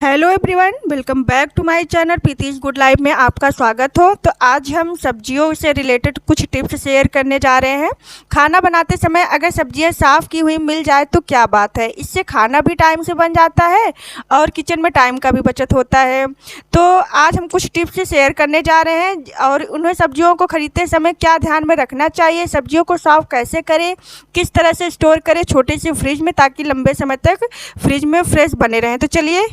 Hello everyone, welcome back to my channel Pritish good life में आपका स्वागत हो। तो आज हम सब्जियों से रिलेटेड कुछ टिप्स शेयर करने जा रहे हैं। खाना बनाते समय अगर सब्जियां साफ़ की हुई मिल जाए तो क्या बात है, इससे खाना भी टाइम से बन जाता है और किचन में टाइम का भी बचत होता है। तो आज हम कुछ टिप्स शेयर करने जा रहे हैं और उन्हें सब्जियों को ख़रीदते समय क्या ध्यान में रखना चाहिए, सब्जियों को साफ़ कैसे करें, किस तरह से स्टोर करें छोटे से फ्रिज में ताकि लंबे समय तक फ्रिज में फ्रेश बने रहें। तो चलिए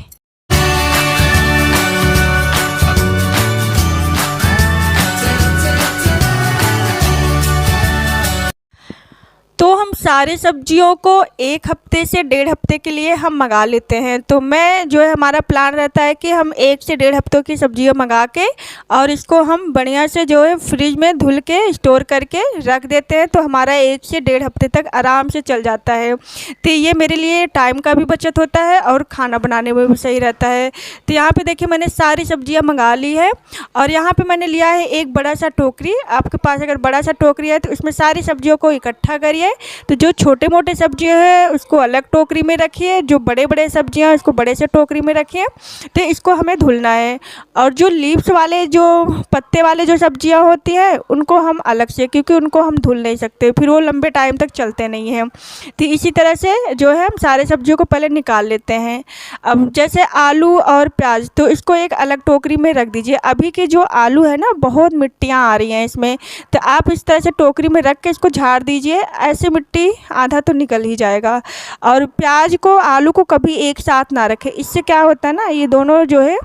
तो हम सारे सब्जियों को 1 हफ्ते से 1.5 हफ्ते के लिए हम मंगा लेते हैं। तो मैं जो है हमारा प्लान रहता है कि हम 1 से 1.5 हफ्तों की सब्जियां मंगा के और इसको हम बढ़िया से जो है फ्रिज में धुल के स्टोर करके रख देते हैं। तो हमारा 1 से 1.5 हफ्ते तक आराम से चल जाता है। तो ये मेरे लिए टाइम का भी बचत होता है और खाना बनाने में भी सही रहता है। तो यहाँ पर देखिए मैंने सारी सब्जियाँ मंगा ली है और यहाँ पर मैंने लिया है एक बड़ा सा टोकरी। आपके पास अगर बड़ा सा टोकरी है तो इसमें सारी सब्जियों को इकट्ठा करिए। तो जो छोटे मोटे सब्जियां हैं उसको अलग टोकरी में रखिए, जो बड़े बड़े सब्जियां हैं उसको बड़े से टोकरी में रखिए। तो इसको हमें धुलना है और जो लीव्स वाले जो पत्ते वाले जो सब्जियां होती हैं उनको हम अलग से, क्योंकि उनको हम धुल नहीं सकते, फिर वो लंबे टाइम तक चलते नहीं हैं। तो इसी तरह से जो है हम सारे सब्जियों को पहले निकाल लेते हैं। अब जैसे आलू और प्याज, तो इसको एक अलग टोकरी में रख दीजिए। अभी के जो आलू है ना बहुत मिट्टियाँ आ रही हैं इसमें, तो आप इस तरह से टोकरी में रख के इसको झाड़ दीजिए, ऐसे मिट्टी आधा तो निकल ही जाएगा। और प्याज को आलू को कभी एक साथ ना रखें, इससे क्या होता है ना ये दोनों जो है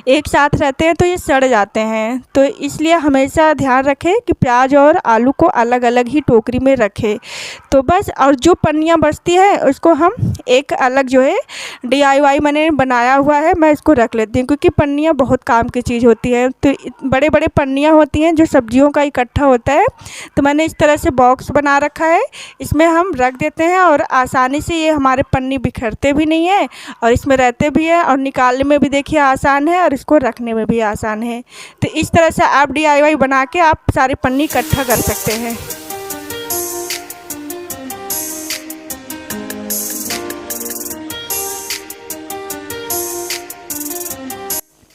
एक साथ रहते हैं तो ये सड़ जाते हैं। तो इसलिए हमेशा ध्यान रखें कि प्याज और आलू को अलग अलग ही टोकरी में रखें। तो बस, और जो पन्नियाँ बचती है उसको हम एक अलग जो है DIY मैंने बनाया हुआ है, मैं इसको रख लेती हूँ, क्योंकि पन्नियाँ बहुत काम की चीज़ होती है। तो बड़े बड़े पन्नियाँ होती हैं जो सब्जियों का इकट्ठा होता है, तो मैंने इस तरह से बॉक्स बना रखा है, इसमें हम रख देते हैं और आसानी से ये हमारे पन्नी बिखरते भी नहीं है और इसमें रहते भी है और निकालने में भी देखिए आसान है और इसको रखने में भी आसान है। तो इस तरह से आप DIY बना के आप सारी पन्नी इकट्ठा कर सकते हैं।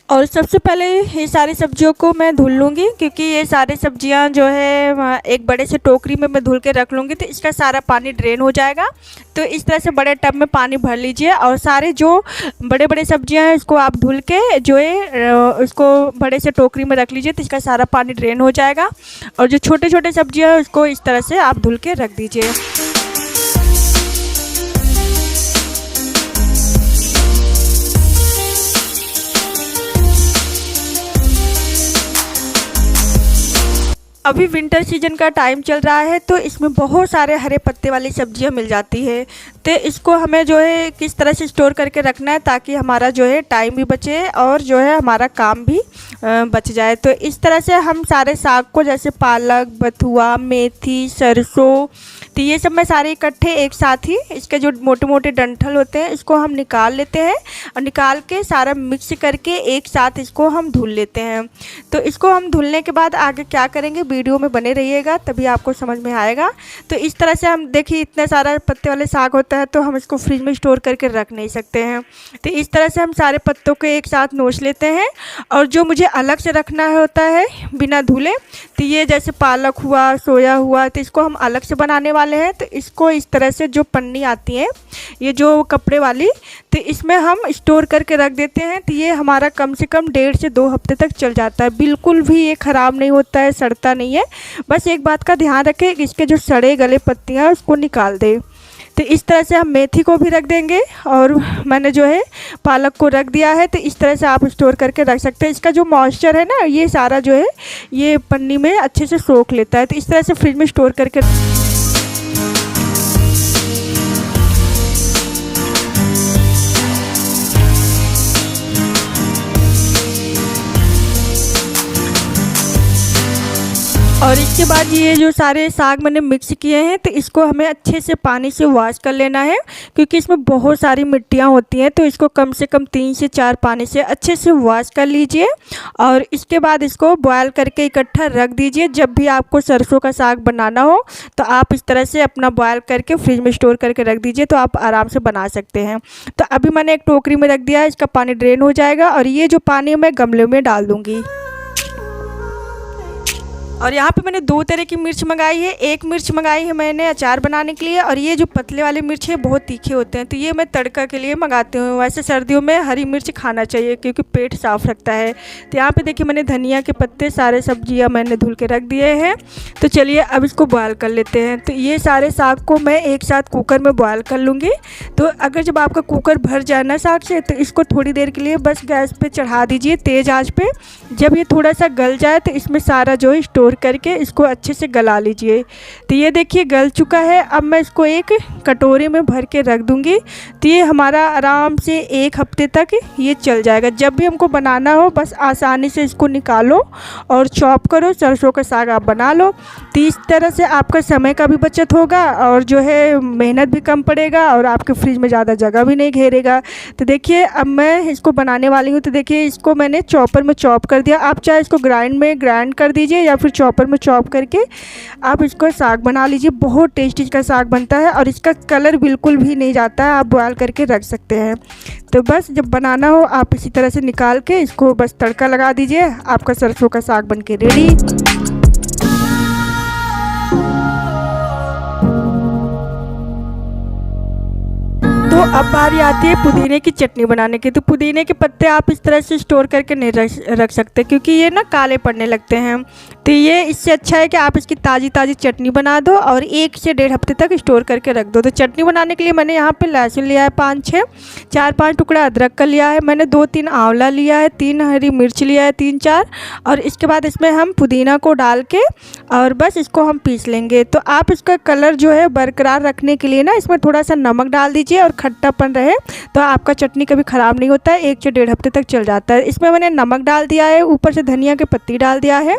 और सबसे पहले ये सारी सब्जियों को मैं धुल लूँगी, क्योंकि ये सारी सब्जियां जो है एक बड़े से टोकरी में मैं धुल के रख लूँगी तो इसका सारा पानी ड्रेन हो जाएगा। तो इस तरह से बड़े टब में पानी भर लीजिए और सारे जो बड़े बड़े सब्जियां हैं उसको आप धुल के जो है उसको बड़े से टोकरी में रख लीजिए, तो इसका सारा पानी ड्रेन हो जाएगा। और जो छोटे छोटे सब्जियाँ हैं उसको इस तरह से आप धुल के रख दीजिए। अभी विंटर सीजन का टाइम चल रहा है तो इसमें बहुत सारे हरे पत्ते वाली सब्जियां मिल जाती है। तो इसको हमें जो है किस तरह से स्टोर करके रखना है ताकि हमारा जो है टाइम भी बचे और जो है हमारा काम भी बच जाए। तो इस तरह से हम सारे साग को, जैसे पालक, बथुआ, मेथी, सरसों, तो ये सब मैं सारे इकट्ठे एक साथ ही, इसके जो मोटे मोटे डंठल होते हैं इसको हम निकाल लेते हैं और निकाल के सारा मिक्स करके एक साथ इसको हम धुल लेते हैं। तो इसको हम धुलने के बाद आगे क्या करेंगे वीडियो में बने रहिएगा तभी आपको समझ में आएगा। तो इस तरह से हम देखिए इतने सारा पत्ते वाले साग होता है तो हम इसको फ्रिज में स्टोर करके रख नहीं सकते हैं। तो इस तरह से हम सारे पत्तों को एक साथ नोच लेते हैं और जो मुझे अलग से रखना होता है बिना धुले, तो ये जैसे पालक हुआ, सोया हुआ, तो इसको हम अलग से बनाने वाले हैं। तो इसको इस तरह से जो पन्नी आती है ये जो कपड़े वाली, तो इसमें हम स्टोर करके रख देते हैं। तो ये हमारा कम से कम 1.5 से 2 हफ्ते तक चल जाता है, बिल्कुल भी ये ख़राब नहीं होता है, सड़ता नहीं है। बस एक बात का ध्यान रखें कि इसके जो सड़े गले पत्तियाँ हैं उसको निकाल दें। तो इस तरह से हम मेथी को भी रख देंगे और मैंने जो है पालक को रख दिया है। तो इस तरह से आप स्टोर करके रख सकते हैं। इसका जो मॉइस्चर है ना ये सारा जो है ये पन्नी में अच्छे से सोख लेता है। तो इस तरह से फ्रिज में स्टोर करके और इसके बाद ये जो सारे साग मैंने मिक्स किए हैं तो इसको हमें अच्छे से पानी से वॉश कर लेना है, क्योंकि इसमें बहुत सारी मिट्टियाँ होती हैं। तो इसको कम से कम 3 से 4 पानी से अच्छे से वॉश कर लीजिए और इसके बाद इसको बॉयल करके इकट्ठा रख दीजिए। जब भी आपको सरसों का साग बनाना हो तो आप इस तरह से अपना बॉयल करके फ्रिज में स्टोर करके रख दीजिए, तो आप आराम से बना सकते हैं। तो अभी मैंने एक टोकरी में रख दिया है, इसका पानी ड्रेन हो जाएगा और ये जो पानी मैं गमले में डाल दूँगी। और यहाँ पे मैंने 2 तरह की मिर्च मंगाई है। एक मिर्च मंगाई है मैंने अचार बनाने के लिए और ये जो पतले वाले मिर्च है बहुत तीखे होते हैं, तो ये मैं तड़का के लिए मंगाती हूँ। वैसे सर्दियों में हरी मिर्च खाना चाहिए क्योंकि पेट साफ़ रखता है। तो यहाँ पे देखिए मैंने धनिया के पत्ते सारे सब्जियाँ मैंने धुल के रख दिए हैं। तो चलिए अब इसको बॉयल कर लेते हैं। तो ये सारे साग को मैं एक साथ कुकर में बॉयल कर लूँगी। तो अगर जब आपका कुकर भर जाए ना साग से, तो इसको थोड़ी देर के लिए बस गैस पर चढ़ा दीजिए तेज़ आँच पर। जब ये थोड़ा सा गल जाए तो इसमें सारा जो है स्टोर करके इसको अच्छे से गला लीजिए। तो ये देखिए गल चुका है। अब मैं इसको एक कटोरे में भर के रख दूँगी। तो ये हमारा आराम से 1 हफ्ते तक ये चल जाएगा। जब भी हमको बनाना हो बस आसानी से इसको निकालो और चॉप करो, सरसों का साग आप बना लो। तो इस तरह से आपका समय का भी बचत होगा और जो है मेहनत भी कम पड़ेगा और आपके फ्रिज में ज़्यादा जगह भी नहीं घेरेगा। तो देखिए अब मैं इसको बनाने वाली हूँ। तो देखिए इसको मैंने चॉपर में चॉप कर दिया। आप चाहे इसको ग्राइंड में ग्राइंड कर दीजिए या फिर चॉपर में चॉप करके आप इसको साग बना लीजिए। बहुत टेस्टी इसका साग बनता है और इसका कलर बिल्कुल भी नहीं जाता है। आप बॉयल करके रख सकते हैं। तो बस जब बनाना हो आप इसी तरह से निकाल के इसको बस तड़का लगा दीजिए, आपका सरसों का साग बन के रेडी। तो अब बारी आती है पुदीने की चटनी बनाने की। तो पुदीने के पत्ते आप इस तरह से स्टोर करके नहीं रख सकते क्योंकि ये ना काले पड़ने लगते हैं। तो ये इससे अच्छा है कि आप इसकी ताज़ी चटनी बना दो और 1 से 1.5 हफ्ते तक स्टोर करके रख दो। तो चटनी बनाने के लिए मैंने यहाँ पे लहसुन लिया है 5-6, 4-5 टुकड़ा अदरक का लिया है मैंने, 2-3 आंवला लिया है, 3 हरी मिर्च लिया है 3-4, और इसके बाद इसमें हम पुदीना को डाल के और बस इसको हम पीस लेंगे। तो आप इसका कलर जो है बरकरार रखने के लिए ना इसमें थोड़ा सा नमक डाल दीजिए और खट्टापन रहे तो आपका चटनी कभी ख़राब नहीं होता है, 1 से 1.5 हफ्ते तक चल जाता है। इसमें मैंने नमक डाल दिया है, ऊपर से धनिया के पत्ती डाल दिया है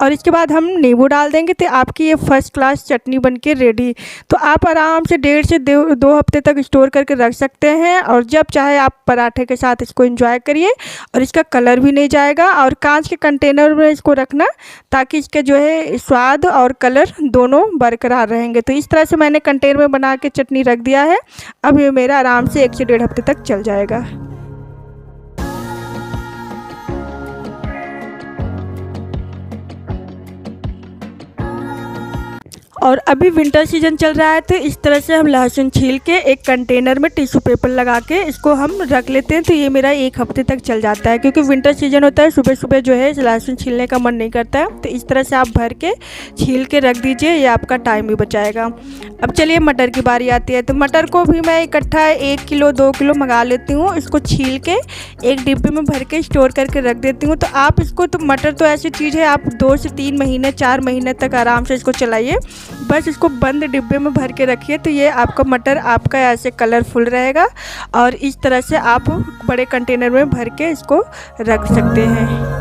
और इसके बाद हम नींबू डाल देंगे। तो आपकी ये फर्स्ट क्लास चटनी बनके रेडी। तो आप आराम से 1.5 से 2 हफ्ते तक स्टोर करके रख सकते हैं और जब चाहे आप पराठे के साथ इसको एंजॉय करिए और इसका कलर भी नहीं जाएगा। और कांच के कंटेनर में इसको रखना ताकि इसके जो है स्वाद और कलर दोनों बरकरार रहेंगे। तो इस तरह से मैंने कंटेनर में बना के चटनी रख दिया है। अब ये मेरा आराम से 1 से 1.5 हफ्ते तक चल जाएगा। और अभी विंटर सीजन चल रहा है तो इस तरह से हम लहसुन छील के एक कंटेनर में टिश्यू पेपर लगा के इसको हम रख लेते हैं। तो ये मेरा 1 हफ्ते तक चल जाता है क्योंकि विंटर सीजन होता है, सुबह सुबह जो है लहसुन छीलने का मन नहीं करता है। तो इस तरह से आप भर के छील के रख दीजिए, ये आपका टाइम भी बचाएगा। अब चलिए मटर की बारी आती है। तो मटर को भी मैं इकट्ठा 1 किलो 2 किलो मंगा लेती हूँ। इसको छील के एक डिब्बे में भर के स्टोर करके रख देती हूँ। तो आप इसको, तो मटर तो ऐसी चीज़ है आप 2 से 3 महीने 4 महीने तक आराम से इसको चलाइए। बस इसको बंद डिब्बे में भर के रखिए तो ये आपका मटर आपका ऐसे कलरफुल रहेगा और इस तरह से आप बड़े कंटेनर में भर के इसको रख सकते हैं।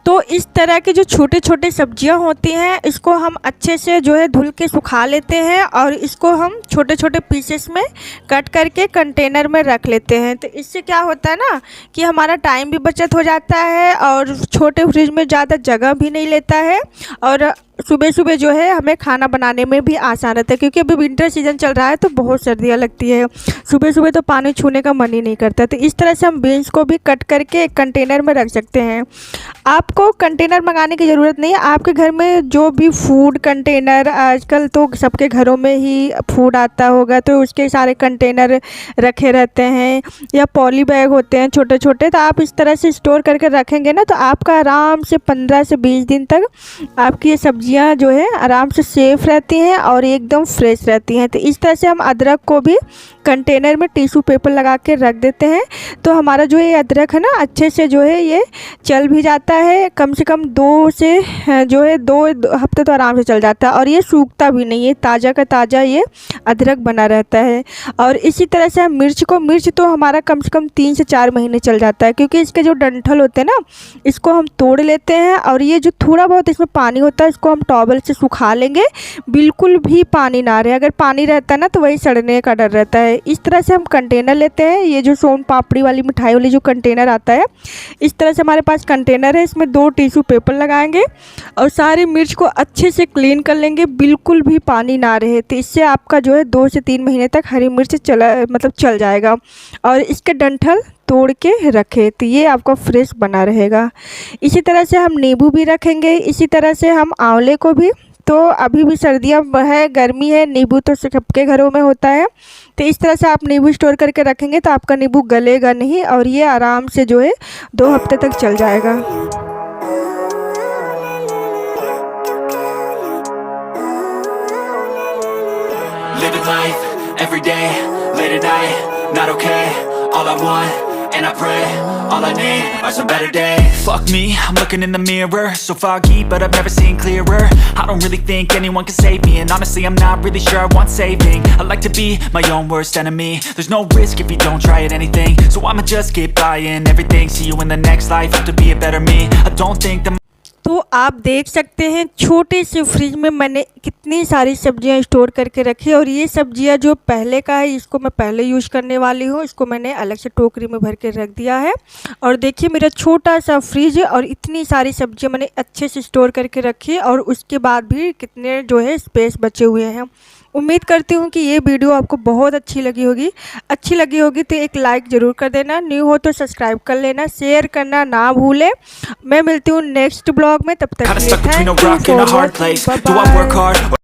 तो इस तरह के जो छोटे छोटे सब्जियां होती हैं इसको हम अच्छे से जो है धुल के सुखा लेते हैं और इसको हम छोटे छोटे पीसेस में कट करके कंटेनर में रख लेते हैं। तो इससे क्या होता है ना कि हमारा टाइम भी बचत हो जाता है और छोटे फ्रिज में ज़्यादा जगह भी नहीं लेता है और सुबह सुबह जो है हमें खाना बनाने में भी आसान रहता है क्योंकि अभी विंटर सीजन चल रहा है तो बहुत सर्दियाँ लगती है, सुबह सुबह तो पानी छूने का मन ही नहीं करता। तो इस तरह से हम बीन्स को भी कट करके एक कंटेनर में रख सकते हैं। आपको कंटेनर मंगाने की ज़रूरत नहीं है, आपके घर में जो भी फूड कंटेनर, आजकल तो सबके घरों में ही फूड आता होगा तो उसके सारे कंटेनर रखे रहते हैं या पॉली बैग होते हैं छोटे छोटे, तो आप इस तरह से स्टोर करके रखेंगे ना तो आपका आराम से 15 से 20 दिन तक आपकी ये सब्जी सब्जियां जो है आराम से सेफ़ रहती हैं और एकदम फ्रेश रहती हैं। तो इस तरह से हम अदरक को भी कंटेनर में टिश्यू पेपर लगा के रख देते हैं, तो हमारा जो ये अदरक है ना अच्छे से जो है ये चल भी जाता है। कम से कम 2 हफ्ते तो आराम से चल जाता है और ये सूखता भी नहीं है, ताज़ा का ताज़ा ये अदरक बना रहता है। और इसी तरह से हम मिर्च तो हमारा कम से कम 3 से 4 महीने चल जाता है, क्योंकि इसके जो डंठल होते हैं ना इसको हम तोड़ लेते हैं और ये जो थोड़ा बहुत इसमें पानी होता है इसको हम टॉवल से सुखा लेंगे, बिल्कुल भी पानी ना रहे। अगर पानी रहता है ना तो वही सड़ने का डर रहता है। इस तरह से हम कंटेनर लेते हैं, ये जो सोन पापड़ी वाली मिठाई वाली जो कंटेनर आता है इस तरह से हमारे पास कंटेनर है, इसमें 2 टिश्यू पेपर लगाएंगे और सारी मिर्च को अच्छे से क्लीन कर लेंगे, बिल्कुल भी पानी ना रहे। तो इससे आपका जो है 2 से 3 महीने तक हरी मिर्च चल जाएगा। और इसके डंठल तोड़ के रखें तो ये आपका फ्रेश बना रहेगा। इसी तरह से हम नींबू भी रखेंगे, इसी तरह से हम आंवले को भी, तो अभी भी सर्दियाँ है, गर्मी है, नींबू तो सबके घरों में होता है। तो इस तरह से आप नींबू स्टोर करके रखेंगे तो आपका नींबू गलेगा नहीं और ये आराम से जो है 2 हफ्ते तक चल जाएगा। Living life, every day, late at night, not okay. All I want, and I pray, all I need are some better days. Fuck me, I'm looking in the mirror, so foggy, but I've never seen clearer. I don't really think anyone can save me, and honestly I'm not really sure I want saving. I like to be my own worst enemy. There's no risk if you don't try at anything, so I'ma just keep buying everything. See you in the next life, have to be a better me. I don't think that तो आप देख सकते हैं छोटे से fridge में मैंने कितनी सारी सब्जियां स्टोर करके रखी, और ये सब्जियां जो पहले का है इसको मैं पहले यूज़ करने वाली हूँ, इसको मैंने अलग से टोकरी में भर के रख दिया है। और देखिए मेरा छोटा सा फ्रिज है और इतनी सारी सब्जियां मैंने अच्छे से स्टोर करके रखी और उसके बाद भी कितने जो है स्पेस बचे हुए हैं। उम्मीद करती हूँ कि ये वीडियो आपको बहुत अच्छी लगी होगी तो एक लाइक ज़रूर कर देना, न्यू हो तो सब्सक्राइब कर लेना, शेयर करना ना भूलें। मैं मिलती हूँ नेक्स्ट ब्लॉग में, तब तक के लिए thank you for watching. Bye bye.